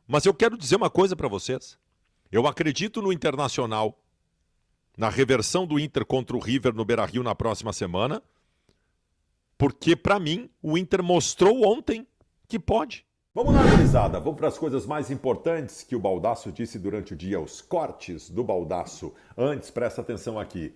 Mas eu quero dizer uma coisa para vocês. Eu acredito no Internacional, na reversão do Inter contra o River no Beira-Rio na próxima semana, porque, para mim, o Inter mostrou ontem que pode. Vamos lá, gurizada. Vamos para as coisas mais importantes que o Baldasso disse durante o dia, os cortes do Baldasso. Antes, presta atenção aqui.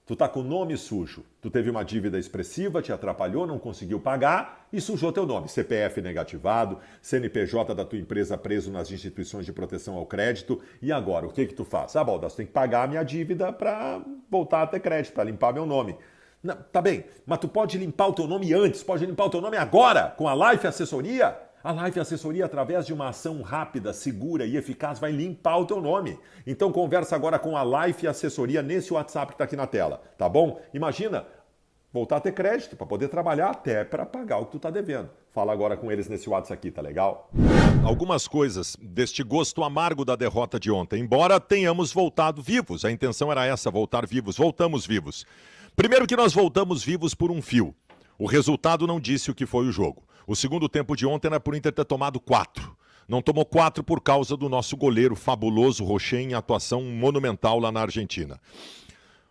Tu tá com o nome sujo. Tu teve uma dívida expressiva, te atrapalhou, não conseguiu pagar e sujou teu nome. CPF negativado, CNPJ da tua empresa preso nas instituições de proteção ao crédito. E agora, o que tu faz? Ah, Baldasso, tem que pagar a minha dívida para voltar a ter crédito, para limpar meu nome. Não, tá bem, mas tu pode limpar o teu nome antes, pode limpar o teu nome agora, com a Life Assessoria. A Life Assessoria, através de uma ação rápida, segura e eficaz, vai limpar o teu nome. Então conversa agora com a Life Assessoria nesse WhatsApp que está aqui na tela, tá bom? Imagina, voltar a ter crédito para poder trabalhar até para pagar o que tu está devendo. Fala agora com eles nesse WhatsApp aqui, tá legal? Algumas coisas deste gosto amargo da derrota de ontem. Embora tenhamos voltado vivos, a intenção era essa, voltar vivos, voltamos vivos. Primeiro que nós voltamos vivos por um fio. O resultado não disse o que foi o jogo. O segundo tempo de ontem era por Inter ter tomado 4. Não tomou 4 por causa do nosso goleiro fabuloso Rocher em atuação monumental lá na Argentina.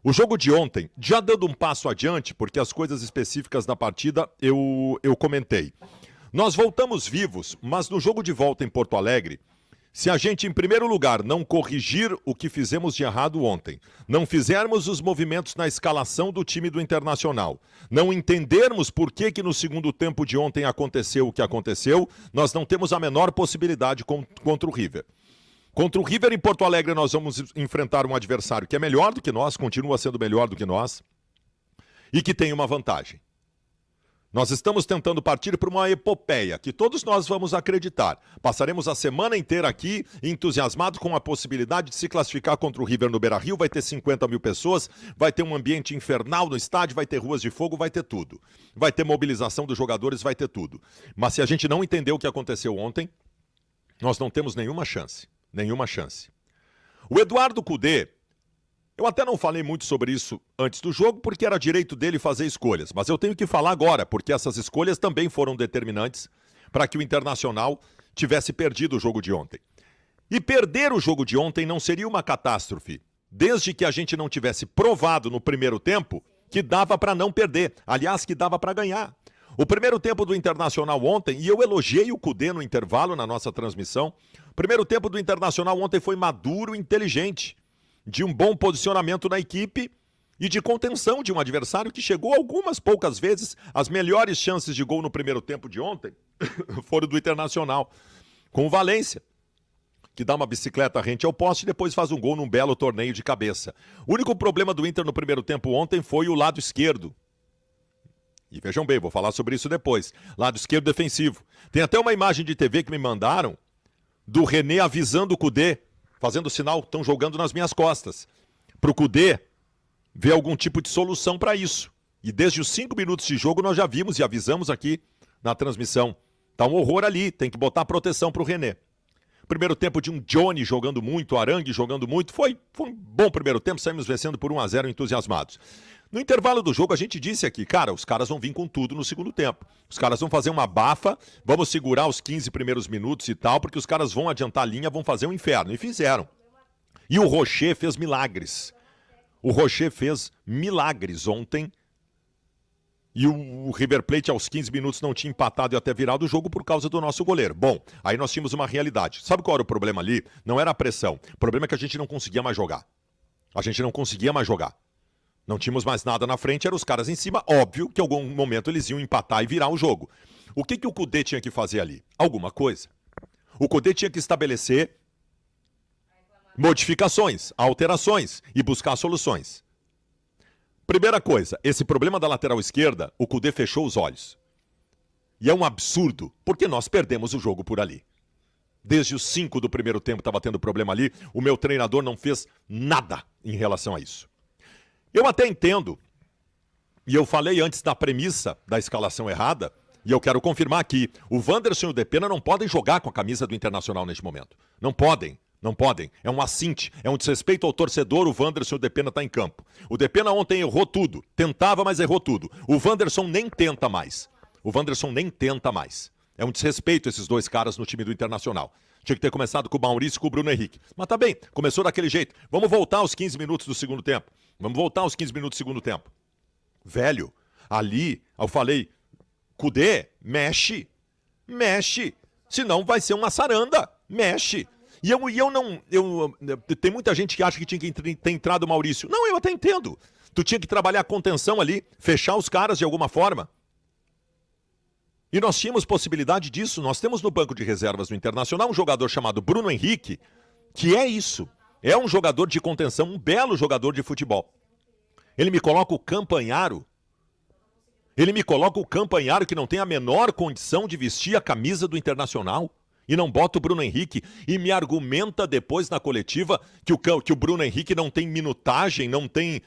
O jogo de ontem, já dando um passo adiante, porque as coisas específicas da partida eu comentei. Nós voltamos vivos, mas no jogo de volta em Porto Alegre, se a gente, em primeiro lugar, não corrigir o que fizemos de errado ontem, não fizermos os movimentos na escalação do time do Internacional, não entendermos por que no segundo tempo de ontem aconteceu o que aconteceu, nós não temos a menor possibilidade contra o River. Contra o River em Porto Alegre nós vamos enfrentar um adversário que é melhor do que nós, continua sendo melhor do que nós, e que tem uma vantagem. Nós estamos tentando partir para uma epopeia, que todos nós vamos acreditar. Passaremos a semana inteira aqui, entusiasmados com a possibilidade de se classificar contra o River no Beira-Rio. Vai ter 50 mil pessoas, vai ter um ambiente infernal no estádio, vai ter ruas de fogo, vai ter tudo. Vai ter mobilização dos jogadores, vai ter tudo. Mas se a gente não entender o que aconteceu ontem, nós não temos nenhuma chance. Nenhuma chance. O Eduardo Cudê, eu até não falei muito sobre isso antes do jogo, porque era direito dele fazer escolhas. Mas eu tenho que falar agora, porque essas escolhas também foram determinantes para que o Internacional tivesse perdido o jogo de ontem. E perder o jogo de ontem não seria uma catástrofe, desde que a gente não tivesse provado no primeiro tempo que dava para não perder. Aliás, que dava para ganhar. O primeiro tempo do Internacional ontem, e eu elogiei o Cudê no intervalo na nossa transmissão, o primeiro tempo do Internacional ontem foi maduro e inteligente, de um bom posicionamento na equipe e de contenção de um adversário que chegou algumas poucas vezes. As melhores chances de gol no primeiro tempo de ontem foram do Internacional, com o Valência, que dá uma bicicleta rente ao poste e depois faz um gol num belo torneio de cabeça. O único problema do Inter no primeiro tempo ontem foi o lado esquerdo. E vejam bem, vou falar sobre isso depois. Lado esquerdo defensivo. Tem até uma imagem de TV que me mandaram do René avisando o Cudê, fazendo sinal, estão jogando nas minhas costas, para o Cudê ver algum tipo de solução para isso. E desde os 5 minutos de jogo nós já vimos e avisamos aqui na transmissão. Tá um horror ali, tem que botar proteção para o René. Primeiro tempo de um Johnny jogando muito, Arangue jogando muito, foi um bom primeiro tempo, saímos vencendo por 1-0 entusiasmados. No intervalo do jogo a gente disse aqui, cara, os caras vão vir com tudo no segundo tempo. Os caras vão fazer uma bafa, vamos segurar os 15 primeiros minutos e tal, porque os caras vão adiantar a linha, vão fazer um inferno. E fizeram. E o Rocher fez milagres. O Rocher fez milagres ontem. E o River Plate aos 15 minutos não tinha empatado e até virado o jogo por causa do nosso goleiro. Bom, aí nós tínhamos uma realidade. Sabe qual era o problema ali? Não era a pressão. O problema é que a gente não conseguia mais jogar. A gente não conseguia mais jogar. Não tínhamos mais nada na frente, eram os caras em cima. Óbvio que em algum momento eles iam empatar e virar o jogo. O que o Cudê tinha que fazer ali? Alguma coisa. O Cudê tinha que estabelecer modificações, alterações e buscar soluções. Primeira coisa, esse problema da lateral esquerda, o Cudê fechou os olhos. E é um absurdo, porque nós perdemos o jogo por ali. Desde os 5 do primeiro tempo estava tendo problema ali, o meu treinador não fez nada em relação a isso. Eu até entendo, e eu falei antes da premissa da escalação errada, e eu quero confirmar aqui, o Wanderson e o Depena não podem jogar com a camisa do Internacional neste momento. Não podem, não podem. É um assinte, é um desrespeito ao torcedor, o Wanderson e o Depena estão em campo. O Depena ontem errou tudo, tentava, mas errou tudo. O Wanderson nem tenta mais. O Wanderson nem tenta mais. É um desrespeito esses dois caras no time do Internacional. Tinha que ter começado com o Maurício e com o Bruno Henrique. Mas tá bem, começou daquele jeito. Vamos voltar aos 15 minutos do segundo tempo. Vamos voltar aos 15 minutos do segundo tempo. Velho, ali eu falei, Kudê, mexe. Senão vai ser uma saranda. Mexe. E eu não... tem muita gente que acha que tinha que ter entrado o Maurício. Não, eu até entendo. Tu tinha que trabalhar a contenção ali, fechar os caras de alguma forma. E nós tínhamos possibilidade disso. Nós temos no banco de reservas do Internacional um jogador chamado Bruno Henrique, que é isso. É um jogador de contenção, um belo jogador de futebol. Ele me coloca o Campanharo. Ele me coloca o Campanharo que não tem a menor condição de vestir a camisa do Internacional. E não bota o Bruno Henrique. E me argumenta depois na coletiva que o Bruno Henrique não tem minutagem, não tem...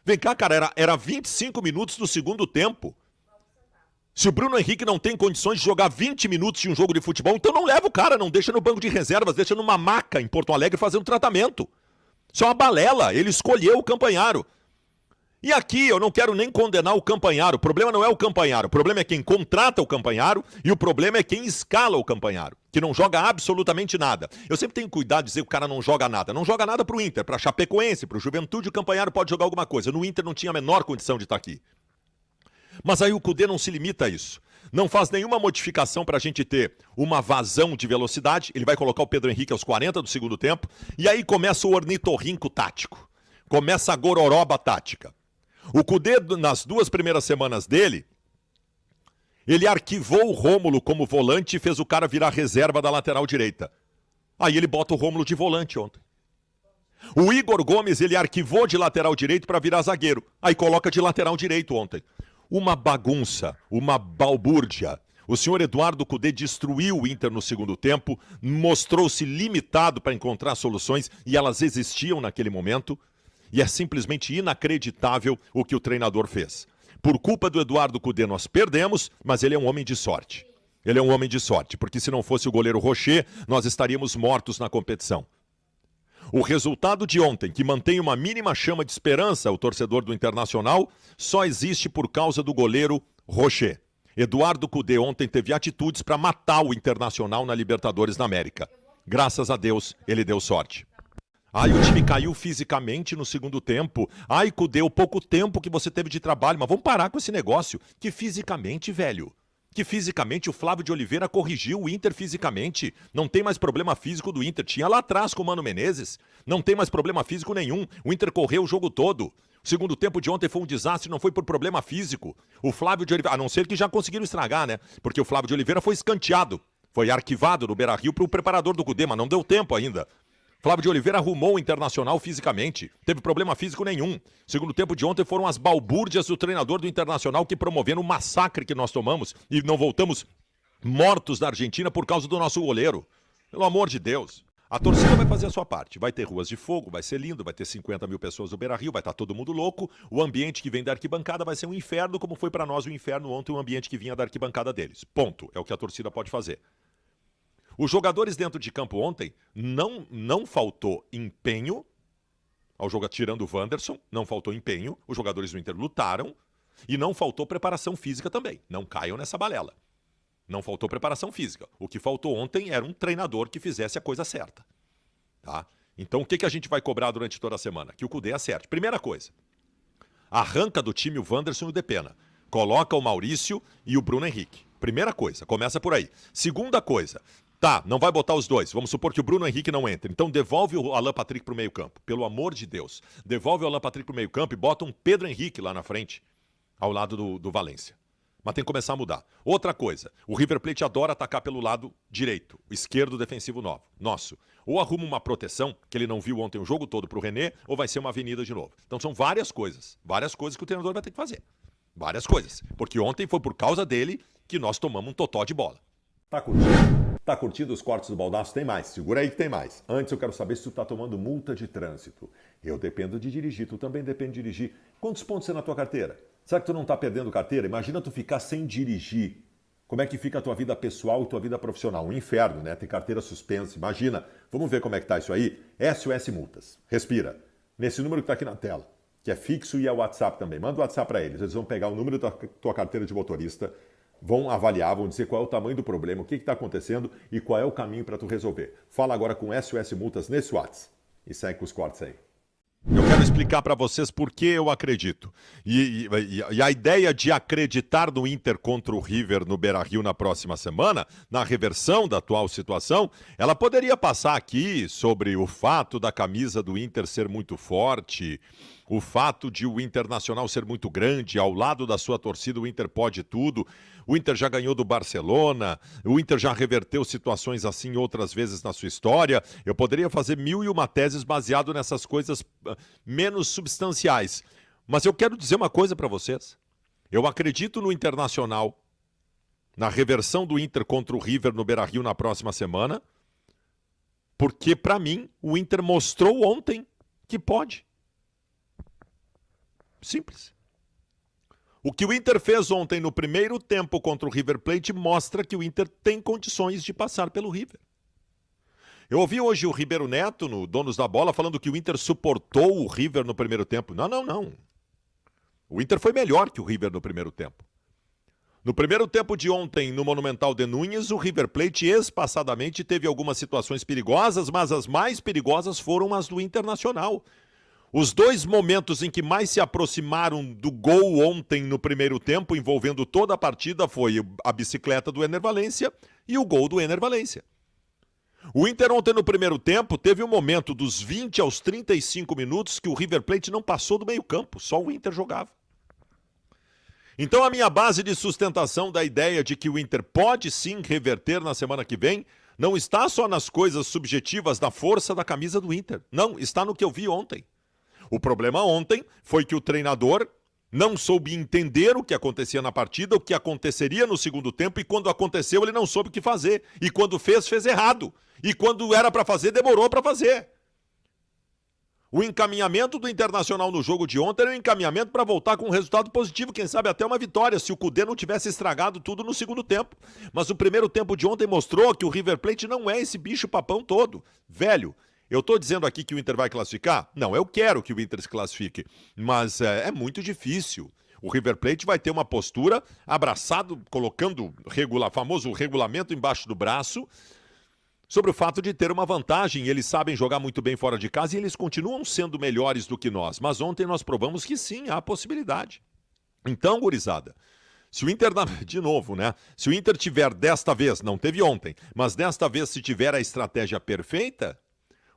Vem cá, cara, era 25 minutos do segundo tempo. Se o Bruno Henrique não tem condições de jogar 20 minutos de um jogo de futebol, então não leva o cara, não deixa no banco de reservas, deixa numa maca em Porto Alegre fazendo tratamento. Isso é uma balela, ele escolheu o Campanharo. E aqui eu não quero nem condenar o Campanharo, o problema não é o Campanharo, o problema é quem contrata o Campanharo e o problema é quem escala o Campanharo, que não joga absolutamente nada. Eu sempre tenho cuidado de dizer que o cara não joga nada. Não joga nada pro Inter, pra Chapecoense, pro Juventude, o Campanharo pode jogar alguma coisa. No Inter não tinha a menor condição de estar aqui. Mas aí o Kudê não se limita a isso. Não faz nenhuma modificação para a gente ter uma vazão de velocidade. Ele vai colocar o Pedro Henrique aos 40 do segundo tempo. E aí começa o ornitorrinco tático. Começa a gororoba tática. O Kudê, nas 2 primeiras semanas dele, ele arquivou o Rômulo como volante e fez o cara virar reserva da lateral direita. Aí ele bota o Rômulo de volante ontem. O Igor Gomes, ele arquivou de lateral direito para virar zagueiro. Aí coloca de lateral direito ontem. Uma bagunça, uma balbúrdia. O senhor Eduardo Kudê destruiu o Inter no segundo tempo, mostrou-se limitado para encontrar soluções e elas existiam naquele momento. E é simplesmente inacreditável o que o treinador fez. Por culpa do Eduardo Kudê nós perdemos, mas ele é um homem de sorte. Ele é um homem de sorte, porque se não fosse o goleiro Rocher, nós estaríamos mortos na competição. O resultado de ontem, que mantém uma mínima chama de esperança o torcedor do Internacional, só existe por causa do goleiro Rocher. Eduardo Kudê ontem teve atitudes para matar o Internacional na Libertadores da América. Graças a Deus, ele deu sorte. Ai, o time caiu fisicamente no segundo tempo. Ai, Kudê, o pouco tempo que você teve de trabalho. Mas vamos parar com esse negócio. Que fisicamente, velho. Que fisicamente o Flávio de Oliveira corrigiu o Inter fisicamente. Não tem mais problema físico do Inter. Tinha lá atrás com o Mano Menezes. Não tem mais problema físico nenhum. O Inter correu o jogo todo. O segundo tempo de ontem foi um desastre, não foi por problema físico. O Flávio de Oliveira, a não ser que já conseguiram estragar, né? Porque o Flávio de Oliveira foi escanteado. Foi arquivado no Beira-Rio para o preparador do Kudê, mas não deu tempo ainda. Flávio de Oliveira arrumou o Internacional fisicamente. Teve problema físico nenhum. Segundo tempo de ontem foram as balbúrdias do treinador do Internacional que promoveram o massacre que nós tomamos e não voltamos mortos da Argentina por causa do nosso goleiro. Pelo amor de Deus. A torcida vai fazer a sua parte. Vai ter ruas de fogo, vai ser lindo, vai ter 50 mil pessoas no Beira-Rio, vai estar todo mundo louco. O ambiente que vem da arquibancada vai ser um inferno, como foi para nós o inferno ontem, o ambiente que vinha da arquibancada deles. Ponto. É o que a torcida pode fazer. Os jogadores dentro de campo ontem, não faltou empenho, ao jogo tirando o Wanderson, não faltou empenho, os jogadores do Inter lutaram, e não faltou preparação física também. Não caiam nessa balela. Não faltou preparação física. O que faltou ontem era um treinador que fizesse a coisa certa. Tá? Então o que a gente vai cobrar durante toda a semana? Que o Kudê acerte. Primeira coisa, arranca do time o Wanderson e o Depena. Coloca o Maurício e o Bruno Henrique. Primeira coisa, começa por aí. Segunda coisa, tá, não vai botar os dois. Vamos supor que o Bruno Henrique não entre. Então devolve o Alan Patrick pro meio campo. Pelo amor de Deus. Devolve o Alan Patrick pro meio campo e bota um Pedro Henrique lá na frente, ao lado do Valência. Mas tem que começar a mudar. Outra coisa, o River Plate adora atacar pelo lado direito, o esquerdo defensivo nosso. Ou arruma uma proteção, que ele não viu ontem o jogo todo pro René, ou vai ser uma avenida de novo. Então são várias coisas que o treinador vai ter que fazer. Várias coisas. Porque ontem foi por causa dele que nós tomamos um totó de bola. Tá curtindo? Tá curtindo os cortes do Baldasso? Tem mais. Segura aí que tem mais. Antes eu quero saber se tu tá tomando multa de trânsito. Eu dependo de dirigir, tu também depende de dirigir. Quantos pontos é na tua carteira? Será que tu não tá perdendo carteira? Imagina tu ficar sem dirigir. Como é que fica a tua vida pessoal e tua vida profissional? Um inferno, né? Tem carteira suspensa. Imagina. Vamos ver como é que tá isso aí? SOS Multas. Respira. Nesse número que tá aqui na tela, que é fixo e é o WhatsApp também. Manda o WhatsApp para eles. Eles vão pegar o número da tua carteira de motorista, Vão avaliar, vão dizer qual é o tamanho do problema, o que está acontecendo e qual é o caminho para tu resolver. Fala agora com SOS Multas nesse WhatsApp. E segue com os cortes aí. Eu quero explicar para vocês por que eu acredito. E a ideia de acreditar no Inter contra o River no Beira-Rio na próxima semana, na reversão da atual situação, ela poderia passar aqui sobre o fato da camisa do Inter ser muito forte, o fato de o Internacional ser muito grande, ao lado da sua torcida o Inter pode tudo, o Inter já ganhou do Barcelona, o Inter já reverteu situações assim outras vezes na sua história. Eu poderia fazer 1001 teses baseado nessas coisas menos substanciais. Mas eu quero dizer uma coisa para vocês. Eu acredito no Internacional, na reversão do Inter contra o River no Beira-Rio na próxima semana, porque, para mim, o Inter mostrou ontem que pode. Simples. O que o Inter fez ontem no primeiro tempo contra o River Plate mostra que o Inter tem condições de passar pelo River. Eu ouvi hoje o Ribeiro Neto, no Donos da Bola, falando que o Inter suportou o River no primeiro tempo. Não. O Inter foi melhor que o River no primeiro tempo. No primeiro tempo de ontem, no Monumental de Núñez, o River Plate espaçadamente teve algumas situações perigosas, mas as mais perigosas foram as do Internacional. Os dois momentos em que mais se aproximaram do gol ontem no primeiro tempo, envolvendo toda a partida, foi a bicicleta do Ener Valencia e o gol do Ener Valencia. O Inter ontem no primeiro tempo teve um momento dos 20 aos 35 minutos que o River Plate não passou do meio campo, só o Inter jogava. Então a minha base de sustentação da ideia de que o Inter pode sim reverter na semana que vem não está só nas coisas subjetivas da força da camisa do Inter. Não, está no que eu vi ontem. O problema ontem foi que o treinador não soube entender o que acontecia na partida, o que aconteceria no segundo tempo, e quando aconteceu ele não soube o que fazer. E quando fez, fez errado. E quando era para fazer, demorou para fazer. O encaminhamento do Internacional no jogo de ontem era um encaminhamento para voltar com um resultado positivo, quem sabe até uma vitória, se o Kudê não tivesse estragado tudo no segundo tempo. Mas o primeiro tempo de ontem mostrou que o River Plate não é esse bicho papão todo. Velho, eu estou dizendo aqui que o Inter vai classificar? Não, eu quero que o Inter se classifique, mas é muito difícil. O River Plate vai ter uma postura abraçado, colocando o famoso regulamento embaixo do braço, sobre o fato de ter uma vantagem. Eles sabem jogar muito bem fora de casa e eles continuam sendo melhores do que nós. Mas ontem nós provamos que sim, há possibilidade. Então, gurizada, se o Inter, de novo, né? Se o Inter tiver desta vez, não teve ontem, mas desta vez se tiver a estratégia perfeita,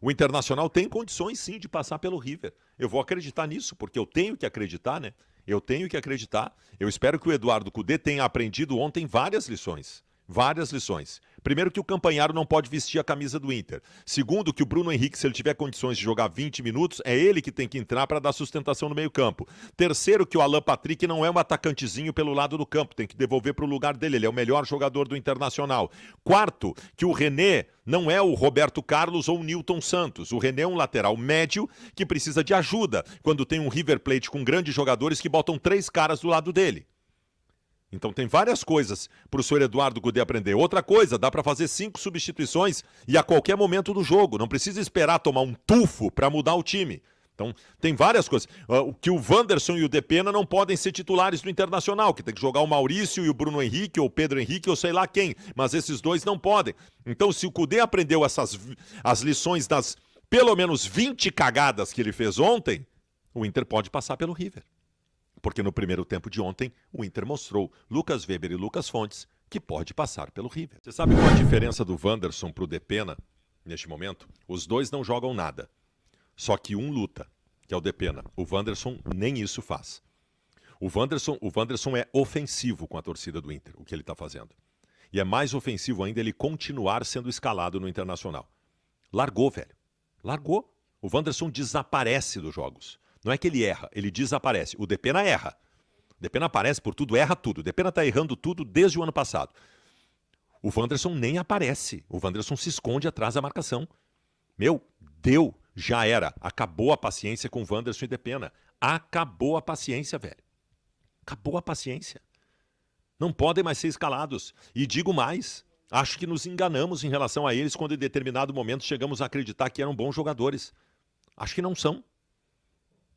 o Internacional tem condições sim de passar pelo River. Eu vou acreditar nisso, porque eu tenho que acreditar, né? Eu tenho que acreditar. Eu espero que o Eduardo Kudê tenha aprendido ontem várias lições. Várias lições. Primeiro, que o Campanharo não pode vestir a camisa do Inter. Segundo, que o Bruno Henrique, se ele tiver condições de jogar 20 minutos, é ele que tem que entrar para dar sustentação no meio-campo. Terceiro, que o Alan Patrick não é um atacantezinho pelo lado do campo, tem que devolver para o lugar dele, ele é o melhor jogador do Internacional. Quarto, que o René não é o Roberto Carlos ou o Nilton Santos. O René é um lateral médio que precisa de ajuda quando tem um River Plate com grandes jogadores que botam 3 caras do lado dele. Então tem várias coisas para o senhor Eduardo Kudê aprender. Outra coisa, dá para fazer 5 substituições e a qualquer momento do jogo. Não precisa esperar tomar um tufo para mudar o time. Então tem várias coisas. Que o Wanderson e o Depena não podem ser titulares do Internacional, que tem que jogar o Maurício e o Bruno Henrique, ou o Pedro Henrique, ou sei lá quem. Mas esses dois não podem. Então se o Kudê aprendeu as lições das pelo menos 20 cagadas que ele fez ontem, o Inter pode passar pelo River. Porque no primeiro tempo de ontem, o Inter mostrou Lucas Weber e Lucas Fontes que pode passar pelo River. Você sabe qual a diferença do Wanderson para o Depena neste momento? Os dois não jogam nada. Só que um luta, que é o Depena. O Wanderson nem isso faz. O Wanderson é ofensivo com a torcida do Inter, o que ele está fazendo. E é mais ofensivo ainda ele continuar sendo escalado no Internacional. Largou, velho. Largou. O Wanderson desaparece dos jogos. Não é que ele erra, ele desaparece. O Depena erra. O Depena aparece por tudo, erra tudo. O Depena está errando tudo desde o ano passado. O Wanderson nem aparece. O Wanderson se esconde atrás da marcação. Meu, deu, já era. Acabou a paciência com o Wanderson e Depena. Acabou a paciência, velho. Acabou a paciência. Não podem mais ser escalados. E digo mais, acho que nos enganamos em relação a eles quando em determinado momento chegamos a acreditar que eram bons jogadores. Acho que não são.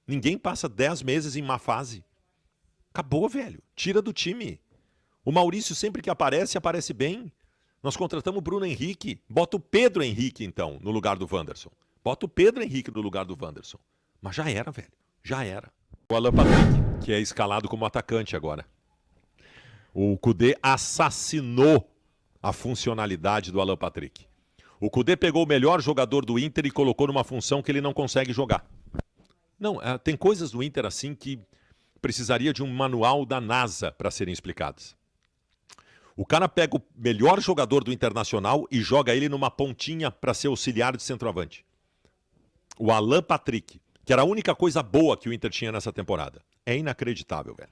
Ninguém passa 10 meses em má fase. Acabou, velho. Tira do time. O Maurício sempre que aparece, aparece bem. Nós contratamos o Bruno Henrique. Bota o Pedro Henrique, então, no lugar do Wanderson. Bota o Pedro Henrique no lugar do Wanderson. Mas já era, velho. Já era. O Alan Patrick, que é escalado como atacante agora. O Kudê assassinou a funcionalidade do Alan Patrick. O Kudê pegou o melhor jogador do Inter e colocou numa função que ele não consegue jogar. Não, tem coisas do Inter assim que precisaria de um manual da NASA para serem explicadas. O cara pega o melhor jogador do Internacional e joga ele numa pontinha para ser auxiliar de centroavante. O Alan Patrick, que era a única coisa boa que o Inter tinha nessa temporada. É inacreditável, velho.